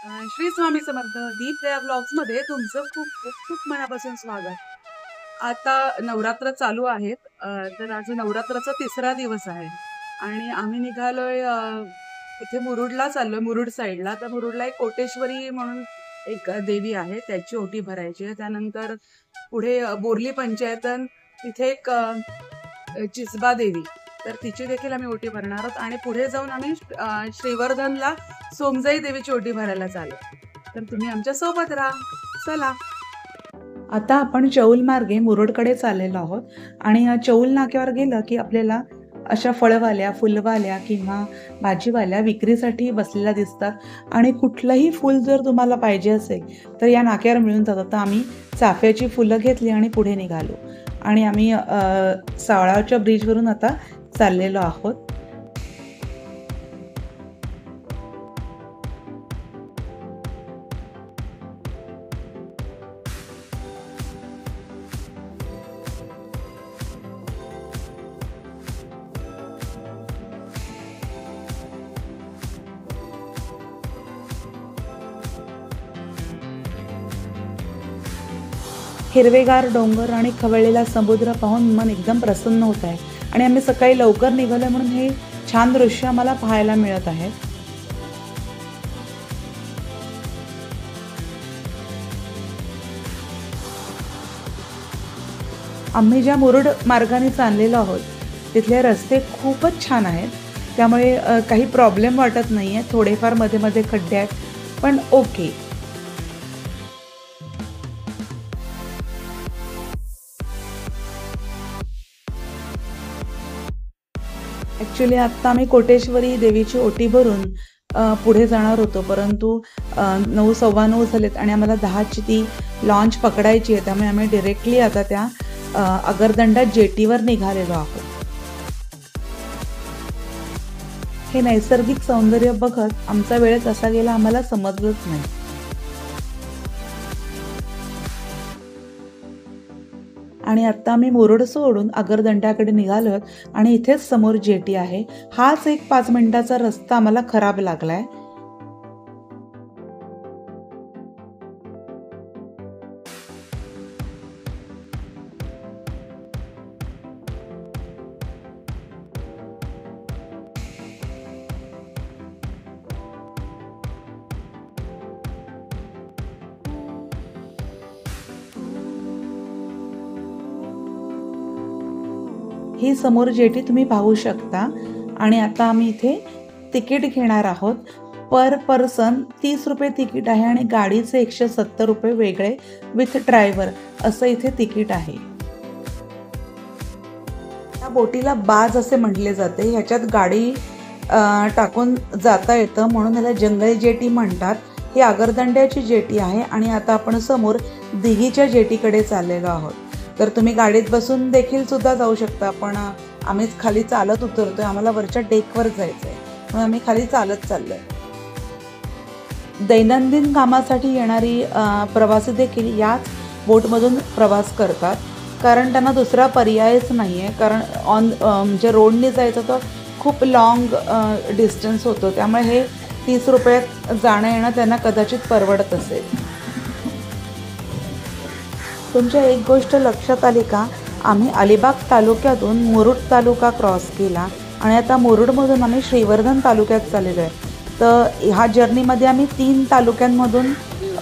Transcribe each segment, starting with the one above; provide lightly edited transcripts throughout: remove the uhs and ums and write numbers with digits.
श्री स्वामी समर्थ दीप दया ब्लॉग्समध्ये तुमचं खूप खूप खूप मनापासून स्वागत. आता नवरात्र चालू आहेत. तर आज नवरात्राचा तिसरा दिवस आहे आणि आम्ही निघालोय इथे मुरुडला चाललोय, मुरुड साईडला. तर मुरुडला एक कोटेश्वरी म्हणून एक देवी आहे, त्याची ओटी भरायची आहे. त्यानंतर पुढे बोरली पंचायतन तिथे एक चिसबा देवी, तर तिची देखील आम्ही ओटी भरणार आहोत आणि पुढे जाऊन आम्ही श्रीवर्धनला सोमजाई देवीची ओटी भरायला चाललो. तर तुम्ही आमच्या सोबत राहा. चला. आता आपण चौल मार्गे मुरुडकडे चाललेलो आहोत आणि चौल नाक्यावर गेलं की आपल्याला अशा फळवाल्या, फुलवाल्या किंवा भाजीवाल्या विक्रीसाठी बसलेल्या दिसतात आणि कुठलंही फुल जर तुम्हाला पाहिजे असेल तर या नाक्यावर मिळून जातं. तर आम्ही चाफ्याची फुलं घेतली आणि पुढे निघालो आणि आम्ही सावळाच्या ब्रिजवरून आता चाललेलो आहोत. हिरवेगार डोंगर आणि खवळलेला समुद्र पाहून मन एकदम प्रसन्न होत आहे आणि आम्ही सकाळी लवकर निघालो म्हणून हे छान दृश्य आम्हाला पाहायला मिळत आहे. आम्ही ज्या मुरुड मार्गाने चाललेलो आहोत तिथले रस्ते खूपच छान आहेत, त्यामुळे काही प्रॉब्लेम वाटत नाही आहे. थोडेफार मध्ये मध्ये खड्डे आहेत पण ओके. ॲक्च्युली आत्ता आम्ही कोटेश्वरी देवीची ओटी भरून पुढे जाणार होतो, परंतु 9:15 झालेत आणि आम्हाला 10ची ती लॉन्च पकडायची आहे. त्यामुळे आम्ही डिरेक्टली आता त्या अगरदंडा जेटीवर निघालेलो आहोत. हे नैसर्गिक सौंदर्य बघत आमचा वेळ कसा गेला आम्हाला समजलंच नाही. आणि आत्ता आम्ही मुरुड सोडून अगरदंड्याकडे निघालो आणि इथेच समोर जेटी आहे. हाच एक 5 मिनिटाचा रस्ता आम्हाला खराब लागलाय. ही समोर जेटी तुम्ही पाहू शकता आणि आता आम्ही इथे तिकीट घेणार आहोत. पर पर्सन 30 रुपये तिकीट आहे आणि गाडीचे 170 रुपये वेगळे विथ ड्रायव्हर असं इथे तिकीट आहे. या बोटीला बाज असे म्हटले जाते. ह्याच्यात गाडी टाकून जाता येतं म्हणून ह्याला जंगल जेटी म्हणतात. ही आगरदंड्याची जेटी आहे आणि आता आपण समोर दिघीच्या जेटीकडे चाललेलो आहोत. तर तुम्ही गाडीत बसून देखील सुद्धा जाऊ शकता, पण आम्हीच खाली चालत उतरतोय. आम्हाला वरच्या डेकवर जायचं आहे म्हणून आम्ही खाली चालत चाललोय. दैनंदिन कामासाठी येणारी प्रवासी देखील याच बोटमधून प्रवास करतात, कारण त्यांना दुसरा पर्यायच नाही आहे. कारण म्हणजे रोडने जायचं तर खूप लाँग डिस्टन्स होतो, त्यामुळे हे 30 रुपयात जाणं येणं त्यांना कदाचित परवडत असेल. तुमच्या एक गोष्ट लक्षात आली का? आम्ही अलिबाग तालुक्यातून मुरुड तालुका क्रॉस केला आणि आता मुरुडमधून आम्ही श्रीवर्धन तालुक्यात चाललेलो आहे. तर ह्या जर्नीमध्ये आम्ही 3 तालुक्यांमधून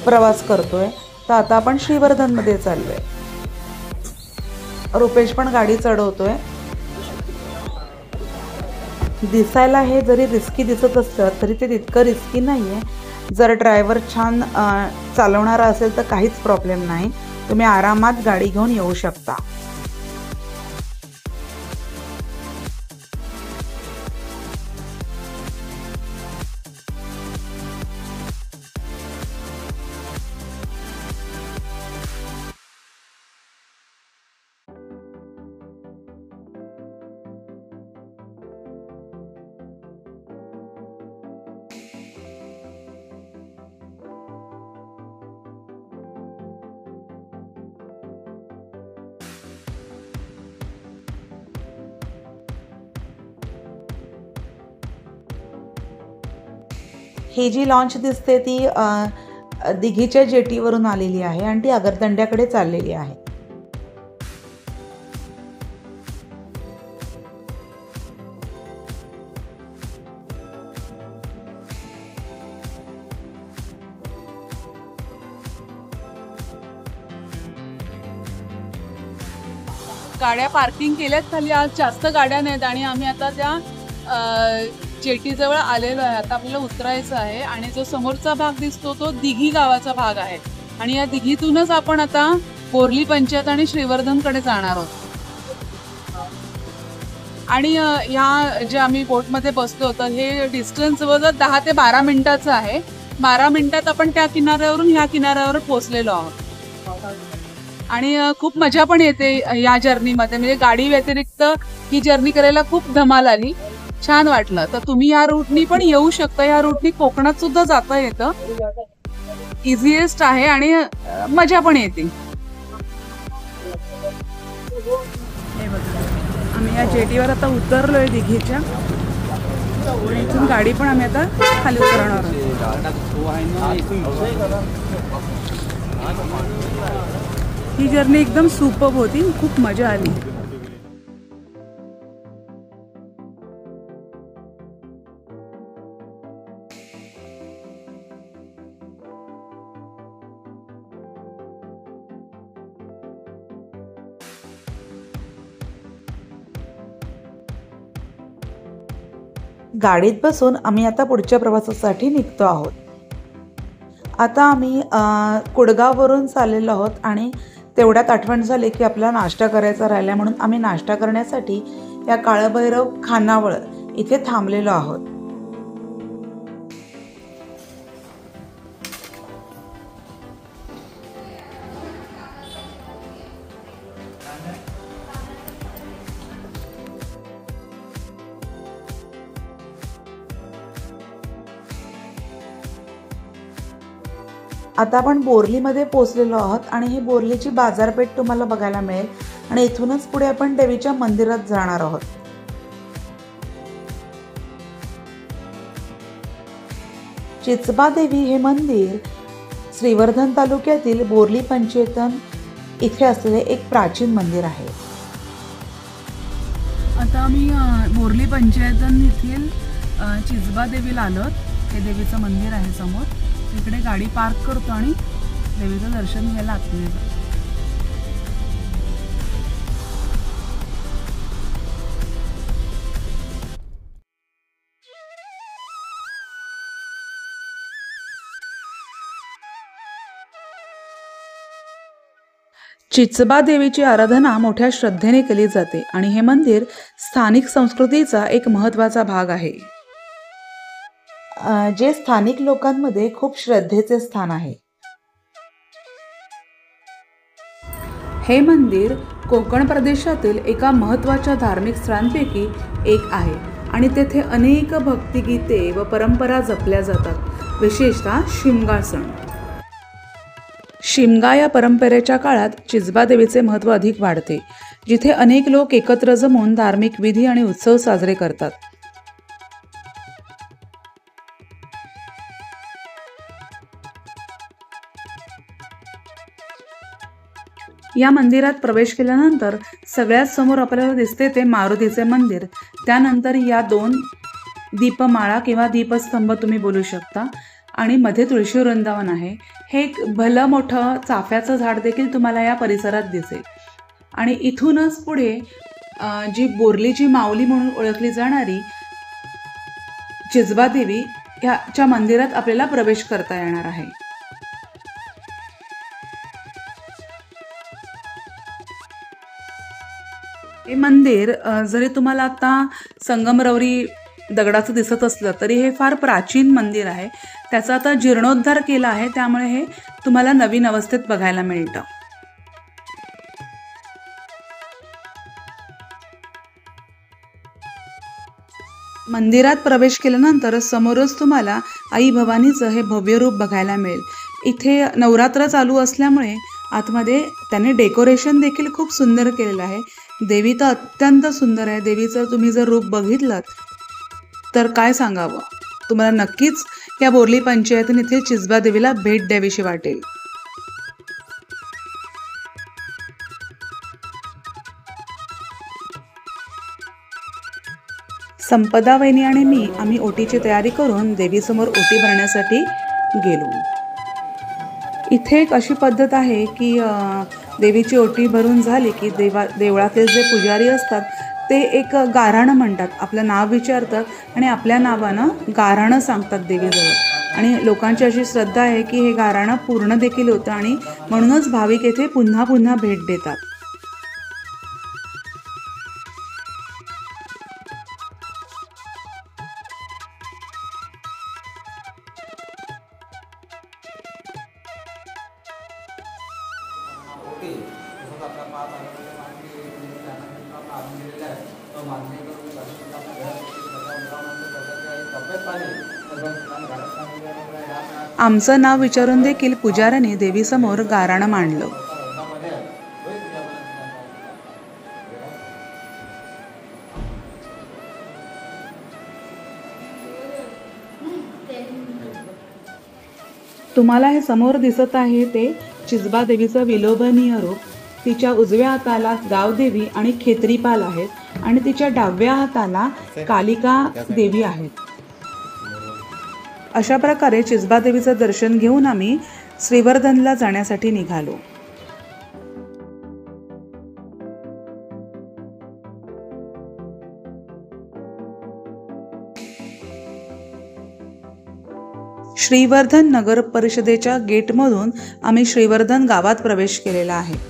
प्रवास करतोय. तर आता आपण श्रीवर्धनमध्ये चाललो आहे. रुपेश पण गाडी चढवतोय. दिसायला हे जरी रिस्की दिसत असलं तरी ते तितकं रिस्की नाही आहे. जर ड्रायव्हर छान चालवणारा असेल तर काहीच प्रॉब्लेम नाही. तुम्ही आरामात गाडी घेऊन येऊ शकता. ही जी लॉन्च दिसते ती दिघीच्या जेटीवरून आलेली आहे आणि ती आगरतंड्याकडे चाललेली आहे. गाड्या पार्किंग केल्यात खाली, आज जास्त गाड्या नाहीत आणि आम्ही आता त्या जेटीजवळ आलेलो आहे. आता आपल्याला उतरायचं आहे आणि जो समोरचा भाग दिसतो तो दिघी गावाचा भाग आहे आणि या दिघीतूनच आपण आता बोरली पंचायत आणि श्रीवर्धनकडे जाणार आहोत. आणि ह्या जे आम्ही बोटमध्ये बसलो तर हे डिस्टन्स जवळजवळ 10 ते 12 मिनिटाचं आहे. 12 मिनिटात आपण त्या किनाऱ्यावरून ह्या किनाऱ्यावर पोहोचलेलो आहोत आणि खूप मजा पण येते या जर्नीमध्ये. म्हणजे गाडी व्यतिरिक्त ही जर्नी करायला खूप धमाल आली, छान वाटलं. तर तुम्ही या रूटनी पण येऊ शकता. या रूटनी कोकणात सुद्धा जाता येतं, इझिएस्ट आहे आणि मजा पण येते. आम्ही या जेटीवर आता उतरलोय दिघीच्या आणि इथून गाडी पण आम्ही आता खाली उतरणार आहोत. ही जर्नी एकदम सुपर्ब होती, खूप मजा आली. गाडीत बसून आम्ही आता पुढच्या प्रवासासाठी निघतो आहोत. आता आम्ही कुडगाववरून चाललेलो आहोत आणि तेवढ्यात आठवण झाली की आपला नाश्ता करायचा राहिला, म्हणून आम्ही नाश्ता करण्यासाठी या काळभैरव खानावळ इथे थांबलेलो आहोत. आता आपण बोरलीमध्ये पोहोचलेलो आहोत आणि ही बोरलीची बाजारपेठ तुम्हाला बघायला मिळेल आणि इथूनच पुढे आपण देवीच्या मंदिरात जाणार आहोत. चिचबा देवी हे मंदिर श्रीवर्धन तालुक्यातील बोरली पंचायतन इथे असलेले एक प्राचीन मंदिर आहे. आता आम्ही बोरली पंचायतन येथील चिचबा देवीला आलोत. हे देवीचं मंदिर आहे समोर. इकडे गाडी पार्क करतो आणि देवीचं दर्शन घ्यायला आतमध्ये जातो. चिचबा देवीची आराधना मोठ्या श्रद्धेने केली जाते आणि हे मंदिर स्थानिक संस्कृतीचा एक महत्त्वाचा भाग आहे, जे स्थानिक लोकांमध्ये खूप श्रद्धेचे स्थान आहे. हे मंदिर कोकण प्रदेशातील एका महत्त्वाच्या धार्मिक स्थळांपैकी एक आहे आणि तेथे अनेक भक्तिगीते व परंपरा जपल्या जातात, विशेषतः शिमगा सण. शिमगा या परंपरेच्या काळात चिचबा देवीचे महत्त्व अधिक वाढते, जिथे अनेक लोक एकत्र जमून धार्मिक विधी आणि उत्सव साजरे करतात. या मंदिरात प्रवेश केल्यानंतर सगळ्यात समोर आपल्याला दिसते ते मारुतीचे मंदिर. त्यानंतर या 2 दीपमाळा किंवा दीपस्तंभ तुम्ही बोलू शकता आणि मध्ये तुळशी वृंदावन आहे. हे एक भलं मोठं चाफ्याचं झाड देखील तुम्हाला या परिसरात दिसेल. आणि इथूनच पुढे जी बोरलीची माऊली म्हणून ओळखली जाणारी चिचबा देवी ह्याच्या मंदिरात आपल्याला प्रवेश करता येणार आहे. हे मंदिर जरी तुम्हाला आता संगमरवरी दगडाचं दिसत असलं तरी हे फार प्राचीन मंदिर आहे. त्याचा आता जीर्णोद्धार केला आहे, त्यामुळे हे तुम्हाला नवीन अवस्थेत बघायला मिळतं. मंदिरात प्रवेश केल्यानंतर समोरच तुम्हाला आई भवानीचं हे भव्य रूप बघायला मिळेल. इथे नवरात्र चालू असल्यामुळे आतमध्ये त्याने डेकोरेशन देखील खूप सुंदर केलेलं आहे. देवी तर अत्यंत सुंदर आहे. देवीचं तुम्ही जर रूप बघितलं तर काय सांगावं, तुम्हाला नक्कीच त्या बोर्ली पंचायतीन येथील चिजबा देवीला भेट द्यावीशी वाटेल. संपदा वहिनी आणि मी आम्ही ओटीची तयारी करून देवीसमोर ओटी भरण्यासाठी गेलो. इथे एक अशी पद्धत आहे की देवीची ओटी भरून झाली की देवळातील जे पुजारी असतात ते एक गाऱ्हाणं म्हणतात. आपलं नाव विचारतात आणि आपल्या नावानं गाऱ्हाणं सांगतात देवीजवळ. आणि लोकांची अशी श्रद्धा आहे की हे गाऱ्हाणं पूर्ण देखील होतं आणि म्हणूनच भाविक येथे पुन्हा पुन्हा भेट देतात. आमचं नाव विचारून देखील पुजाऱ्याने देवीसमोर गाऱ्हाणं मांडलं. तुम्हाला हे समोर दिसत आहे ते चिजबा देवीचं विलोभनीय रूप. तिच्या उजव्या हाताला गावदेवी आणि खेत्रीपाल आहेत आणि तिच्या डाव्या हाताला कालिका देवी आहेत. अशा प्रकारे चिजबा देवीचं दर्शन घेऊन आम्ही श्रीवर्धनला जाण्यासाठी निघालो. श्रीवर्धन नगर परिषदेच्या गेटमधून आम्ही श्रीवर्धन गावात प्रवेश केलेला आहे.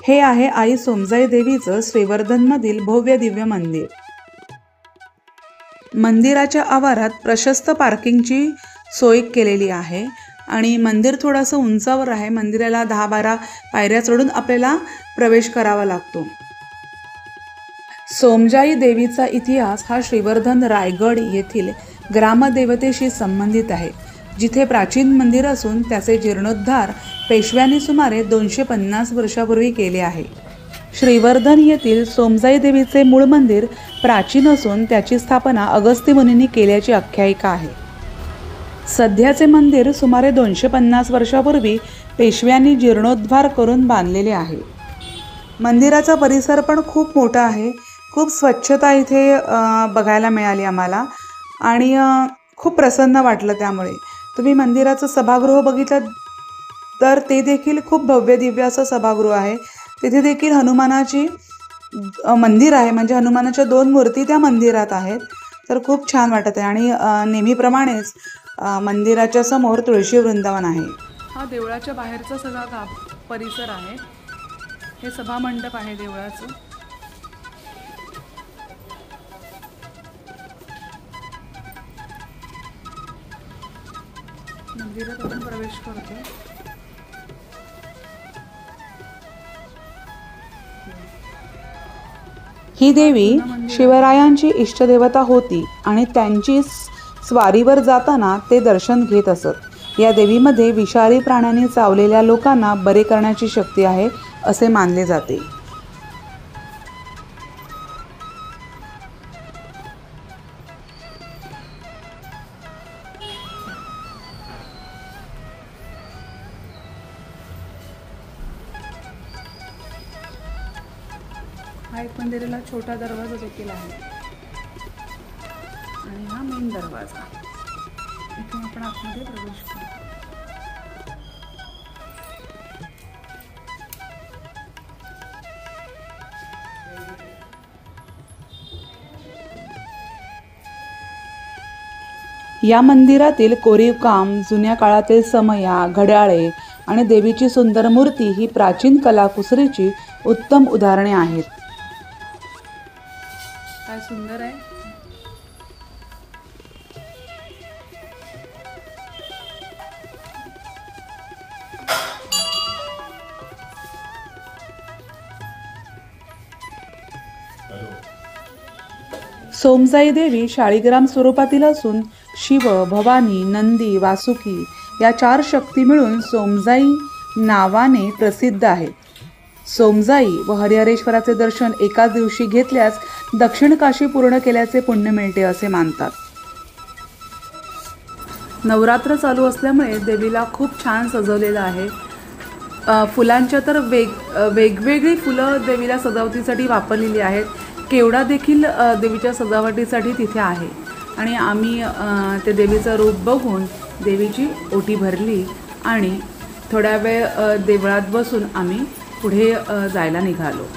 हे आहे आई सोमजाई देवीचं श्रीवर्धनमधील भव्य दिव्य मंदिर. मंदिराच्या आवारात प्रशस्त पार्किंगची सोय केलेली आहे आणि मंदिर थोडंसं उंचावर आहे. मंदिराला 10-12 पायऱ्या चढून आपल्याला प्रवेश करावा लागतो. सोमजाई देवीचा इतिहास हा श्रीवर्धन रायगड येथील ग्रामदेवतेशी संबंधित आहे, जिथे प्राचीन मंदिर असून त्याचे जीर्णोद्धार पेशव्यांनी सुमारे 250 वर्षापूर्वी केले आहे. श्रीवर्धन येथील सोमजाई देवीचे मूळ मंदिर प्राचीन असून त्याची स्थापना अगस्त्य मुनींनी केल्याची आख्यायिका आहे. सध्याचे मंदिर सुमारे 250 वर्षापूर्वी पेशव्यांनी जीर्णोद्धार करून बांधलेले आहे. मंदिराचा परिसर पण खूप मोठा आहे. खूप स्वच्छता इथे बघायला मिळाली आम्हाला आणि खूप प्रसन्न वाटलं. त्यामुळे तुम्ही मंदिराचं सभागृह बघितलं तर ते देखील खूप भव्य दिव्य असं सभागृह आहे. तिथे देखील हनुमानाची मंदिर आहे, म्हणजे हनुमानाच्या 2 मूर्ती त्या मंदिरात आहेत. तर खूप छान वाटत आहे आणि नेहमीप्रमाणेच मंदिराच्या समोर तुळशी वृंदावन आहे. हा देवळाच्या बाहेरचा सगळा परिसर आहे. हे सभामंडप आहे देवळाचं. मंदिरात आपण प्रवेश करतो. ही देवी शिवरायांची इष्टदेवता होती आणि त्यांची स्वारीवर जाताना ते दर्शन घेत असत. या देवीमध्ये विषारी प्राण्यांनी चावलेल्या लोकांना बरे करण्याची शक्ती आहे असे मानले जाते. हा एक मंदिराला छोटा दरवाजा देखील आहे आणि हा मेन दरवाजा. इथून आपण आतमध्ये प्रवेश करतो. या मंदिरातील कोरीव काम, जुन्या काळातील समया, घड्याळे आणि देवीची सुंदर मूर्ती ही प्राचीन कलाकुसरीची उत्तम उदाहरणे आहेत. काय सुंदर आहे. सोमजाई देवी शाळीग्राम स्वरूपातील असून शिव, भवानी, नंदी, वासुकी या 4 शक्ती मिळून सोमजाई नावाने प्रसिद्ध आहेत. सोमजाई व हरिहरेश्वराचे दर्शन एकाच दिवशी घेतल्यास दक्षिण काशी पूर्ण केल्याचे पुण्य मिळते असे मानतात. नवरात्र चालू असल्यामुळे देवीला खूप छान सजवलेलं आहे. फुलांच्या तर वेगवेगळी फुलं देवीला सजावटीसाठी वापरलेली आहेत. केवडा देखील देवीच्या सजावटीसाठी तिथे आहे आणि आम्ही ते देवीचं रूप बघून देवीची ओटी भरली आणि थोड्या वेळ देवळात बसून आम्ही पुढे जायला निघालो.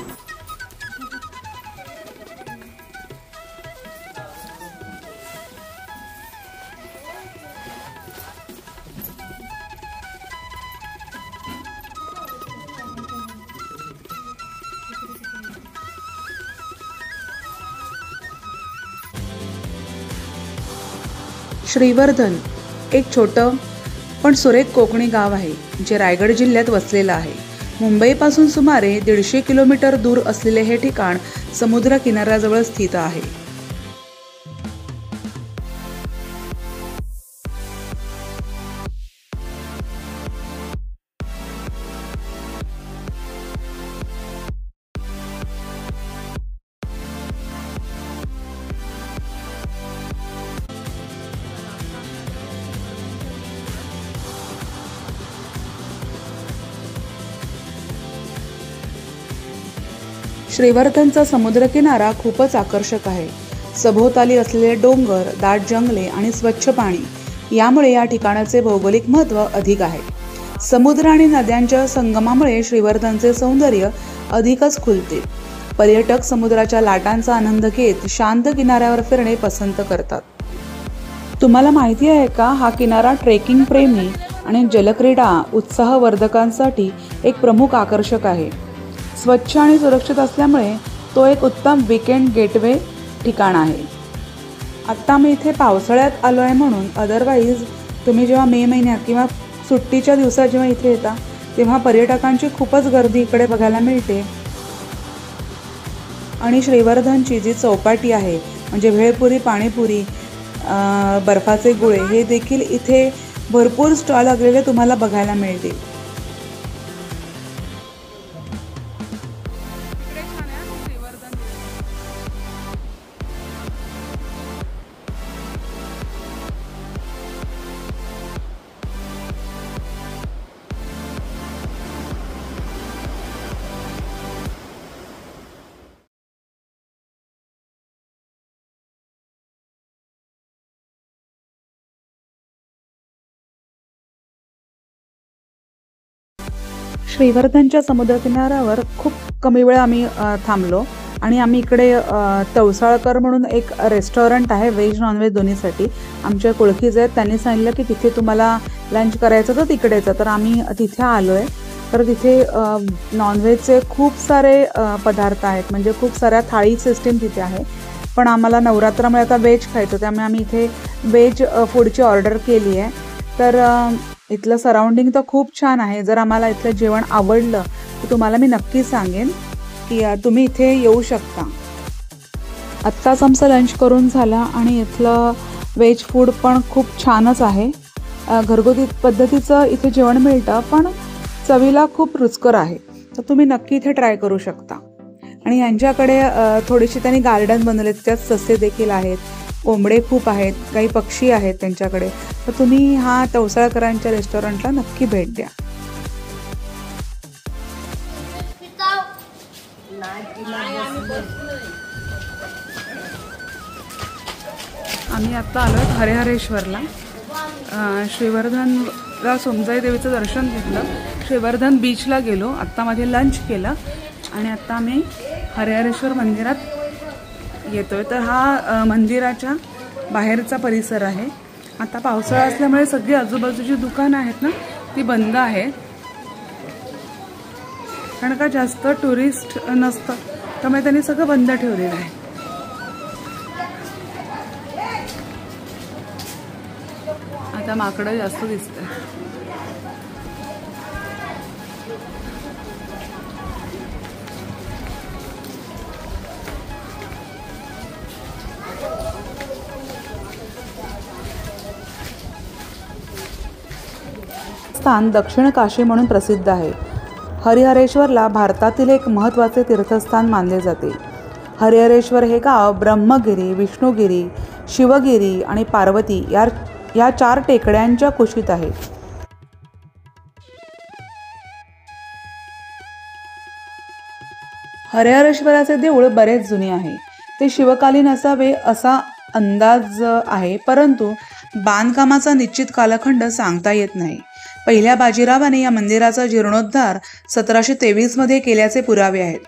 श्रीवर्धन एक छोटं पण सुरेख कोकणी गाव आहे जे रायगड जिल्ह्यात वसलेलं आहे. मुंबईपासून सुमारे 150 किलोमीटर दूर असलेले हे ठिकाण समुद्र किनाऱ्याजवळ स्थित आहे. श्रीवर्धनचा समुद्रकिनारा खूपच आकर्षक आहे. सभोवताली असलेले डोंगर, दाट जंगले आणि स्वच्छ पाणी यामुळे या ठिकाणाचे भौगोलिक महत्त्व अधिक आहे. समुद्र आणि नद्यांच्या संगमामुळे श्रीवर्धनचे सौंदर्य अधिकच खुलते. पर्यटक समुद्राच्या लाटांचा आनंद घेत शांत किनाऱ्यावर फिरणे पसंत करतात. तुम्हाला माहिती आहे का, हा किनारा ट्रेकिंग प्रेमी आणि जलक्रीडा उत्साहवर्धकांसाठी एक प्रमुख आकर्षक आहे. स्वच्छ आणि सुरक्षित असल्यामुळे तो एक उत्तम वीकेंड गेटवे ठिकाण आहे. आत्ता मी इथे पावसाळ्यात आलो आहे म्हणून, अदरवाईज तुम्ही जेव्हा मे महिन्यात किंवा सुट्टीच्या दिवसात जेव्हा इथे येता तेव्हा पर्यटकांची खूपच गर्दी इकडे बघायला मिळते. आणि श्रीवर्धनची जी चौपाटी आहे म्हणजे भेळपुरी, पाणीपुरी, बर्फाचे गोळे हे देखील इथे भरपूर स्टॉल लागलेले तुम्हाला बघायला मिळतील. श्रीवर्धनच्या समुद्रकिनाऱ्यावर खूप कमी वेळ आम्ही थांबलो आणि आम्ही इकडे तवसाळकर म्हणून एक रेस्टॉरंट आहे, व्हेज नॉनव्हेज दोन्हीसाठी. आमच्या ओळखीचे आहेत, त्यांनी सांगितलं की तिथे तुम्हाला लंच करायचं तर तिकडेच. तर आम्ही तिथे आलो आहे. तर तिथे नॉनव्हेजचे खूप सारे पदार्थ आहेत, म्हणजे खूप साऱ्या थाळी सिस्टीम तिथे आहे. पण आम्हाला नवरात्रामुळे आता व्हेज खायचं, त्यामुळे आम्ही इथे व्हेज फूडची ऑर्डर केली आहे. तर इथलं सराउंडिंग तर खूप छान आहे. जर आम्हाला इथलं जेवण आवडलं तर तुम्हाला मी नक्की सांगेन की तुम्ही इथे येऊ शकता. आत्ताच आमचं लंच करून झाला आणि इथलं व्हेज फूड पण खूप छानच आहे. घरगुती पद्धतीचं इथे जेवण मिळतं, पण चवीला खूप रुचकर आहे. तर तुम्ही नक्की इथे ट्राय करू शकता. आणि यांच्याकडे थोडीशी त्यांनी गार्डन बनवले, त्यात सस्ये देखील आहेत, कोंबडे खूप आहेत, काही पक्षी आहेत त्यांच्याकडे. तर तुम्ही हा तवसाळकरांच्या रेस्टॉरंटला नक्की भेट द्या. आम्ही आत्ता आलो आहोत हरिहरेश्वरला. श्रीवर्धनला सोमजाई देवीचं दर्शन घेतलं, श्रीवर्धन बीचला गेलो, आत्ता मध्ये लंच केलं आणि आत्ता आम्ही हरिहरेश्वर मंदिरात येतोय. तर हा मंदिराच्या बाहेरचा परिसर आहे आता पावसाळा असल्यामुळे सगळी आजूबाजूची दुकानं आहेत ना ती बंद आहेत, कारण का जास्त टुरिस्ट नसतं त्यामुळे त्यांनी सगळं बंद ठेवलेलं आहे. आता माकडं जास्त दिसतात. स्थान दक्षिण काशी म्हणून प्रसिद्ध आहे. हरिहरेश्वरला भारतातील एक महत्त्वाचे तीर्थस्थान मानले जाते. हरिहरेश्वर हे गाव ब्रह्मगिरी, विष्णुगिरी, शिवगिरी आणि पार्वती या 4 टेकड्यांच्या कुशीत आहे. हरिहरेश्वराचे देऊळ बरेच जुने आहे. ते शिवकालीन असावे असा अंदाज आहे, परंतु बांधकामाचा निश्चित कालखंड सांगता येत नाही. पहिल्या बाजीरावाने या मंदिराचा जीर्णोद्धार 1723 मध्ये केल्याचे पुरावे आहेत.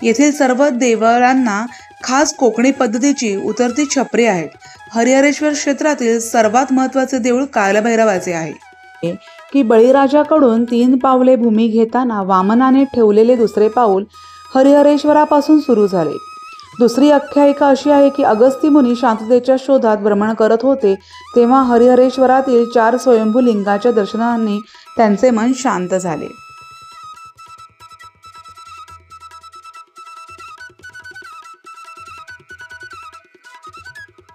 येथील सर्व देवळांना खास कोकणी पद्धतीची उतरती छपरे आहेत. हरिहरेश्वर क्षेत्रातील सर्वात महत्त्वाचे देऊळ कालभैरवाचे आहे की बळीराजाकडून 3 पावले भूमी घेताना वामनाने ठेवलेले दुसरे पाऊल हरिहरेश्वरापासून सुरू झाले. दुसरी आख्यायिका अशी आहे की अगस्ती मुनी शांततेच्या शोधात भ्रमण करत होते, तेव्हा हरिहरेश्वरातील 4 स्वयंभू लिंगाच्या दर्शनाने त्यांचे मन शांत झाले.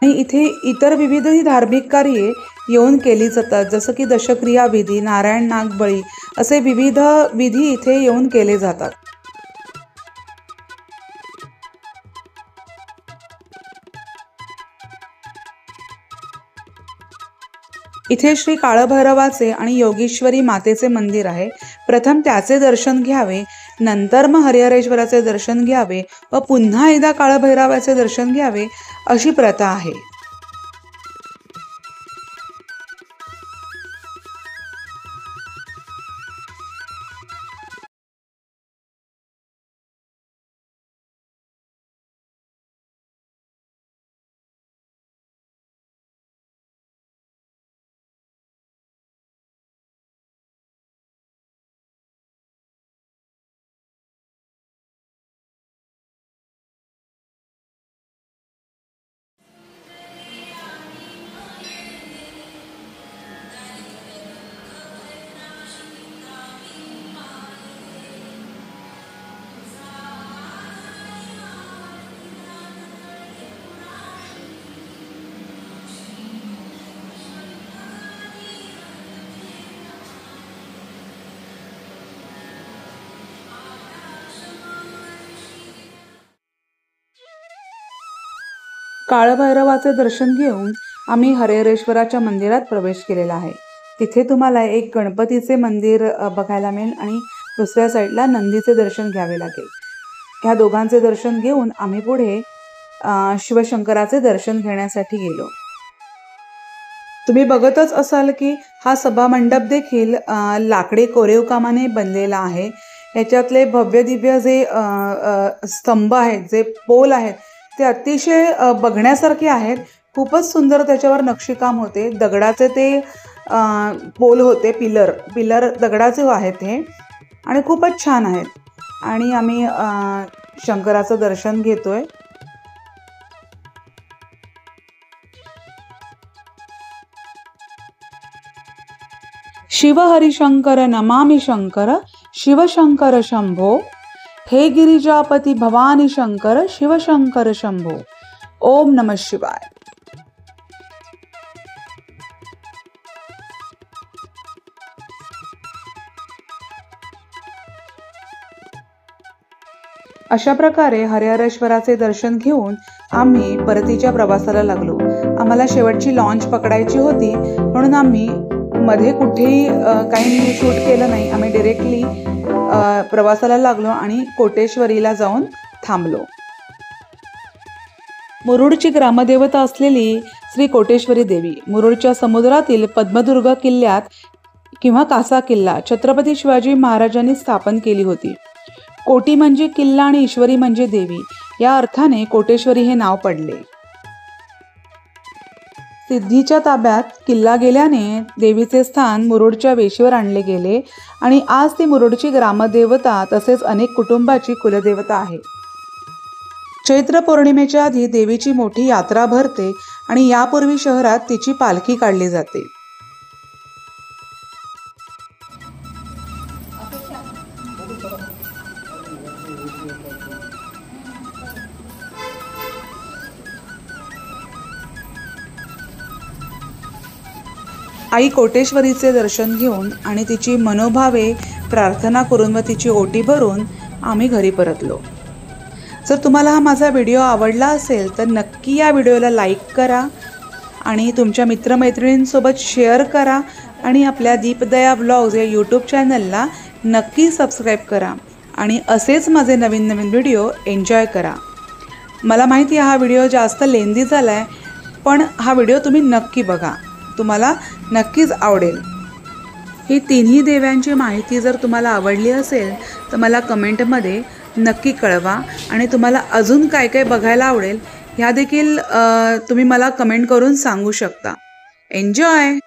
आणि इथे इतर विविध धार्मिक कार्ये येऊन केली जातात, जसं की दशक्रिया विधी, नारायण नाग बळी असे विविध विधी इथे येऊन केले जातात. इथे श्री काळभैरवाचे आणि योगेश्वरी मातेचे मंदिर आहे. प्रथम त्याचे दर्शन घ्यावे, नंतर मग हरिहरेश्वराचे दर्शन घ्यावे व पुन्हा एकदा काळभैरवाचे दर्शन घ्यावे अशी प्रथा आहे. काळभैरवाचे दर्शन घेऊन आम्ही हरिहरेश्वराच्या मंदिरात प्रवेश केलेला आहे. तिथे तुम्हाला एक गणपतीचे मंदिर बघायला मिळेल आणि दुसऱ्या साईडला नंदीचे दर्शन घ्यावे लागेल. ह्या दोघांचे दर्शन घेऊन आम्ही पुढे शिवशंकराचे दर्शन घेण्यासाठी गेलो. तुम्ही बघतच असाल की हा सभामंडप देखील लाकडी कोरीव कामाने बनलेला आहे. याच्यातले भव्य दिव्य जे स्तंभ आहेत, जे पोल आहेत, ते अतिशय बघण्यासारखे आहेत. खूपच सुंदर त्याच्यावर नक्षीकाम होते. दगडाचे ते पोल होते, पिलर दगडाचे आहेत हे, आणि खूपच छान आहेत. आणि आम्ही शंकराचं दर्शन घेतोय. शिव हरिशंकर नमामि शंकर, शिवशंकर शंभो, हे गिरिजापती भवानी शंकर, शिवशंकर शंभो. ओम नमः शिवाय. अशा प्रकारे हरिहरेश्वराचे दर्शन घेऊन आम्ही परतीच्या प्रवासाला लागलो. आम्हाला शेवटची लॉन्च पकडायची होती, म्हणून आम्ही मध्ये कुठेही काही शूट केलं नाही. आम्ही डिरेक्टली प्रवासाला लागलो आणि कोटेश्वरीला जाऊन थांबलो. मुरुडची ग्रामदेवता असलेली श्री कोटेश्वरी देवी मुरुडच्या समुद्रातील पद्मदुर्ग किल्ल्यात किंवा कासा किल्ला छत्रपती शिवाजी महाराजांनी स्थापन केली होती. कोटी म्हणजे किल्ला आणि ईश्वरी म्हणजे देवी, या अर्थाने कोटेश्वरी हे नाव पडले. सिद्धीच्या ताब्यात किल्ला गेल्याने देवीचे स्थान मुरुडच्या वेशीवर आणले गेले आणि आज ती मुरुडची ग्रामदेवता तसेच अनेक कुटुंबाची कुलदेवता आहे. चैत्र पौर्णिमेच्या आधी देवीची मोठी यात्रा भरते आणि यापूर्वी शहरात तिची पालखी काढली जाते. आई कोटेश्वरीचे दर्शन घेऊन आणि तिची मनोभावे प्रार्थना करून व तिची ओटी भरून आम्ही घरी परतलो. जर तुम्हाला हा माझा व्हिडिओ आवडला असेल तर नक्की या व्हिडिओला लाईक करा आणि तुमच्या मित्रमैत्रिणींसोबत शेअर करा आणि आपल्या दीपदया व्लॉग्स या यूट्यूब चॅनलला नक्की सबस्क्राईब करा आणि असेच माझे नवीन नवीन व्हिडिओ एन्जॉय करा. मला माहिती आहे हा व्हिडिओ जास्त लेंदी झाला आहे, पण हा व्हिडिओ तुम्ही नक्की बघा, तुम्हाला नक्कीच आवडेल. ही तिन्ही देव्यांची माहिती जर तुम्हाला आवडली असेल तर मला कमेंटमध्ये नक्की कळवा आणि तुम्हाला अजून काय काय बघायला आवडेल ह्या देखील तुम्ही मला कमेंट करून सांगू शकता. एन्जॉय.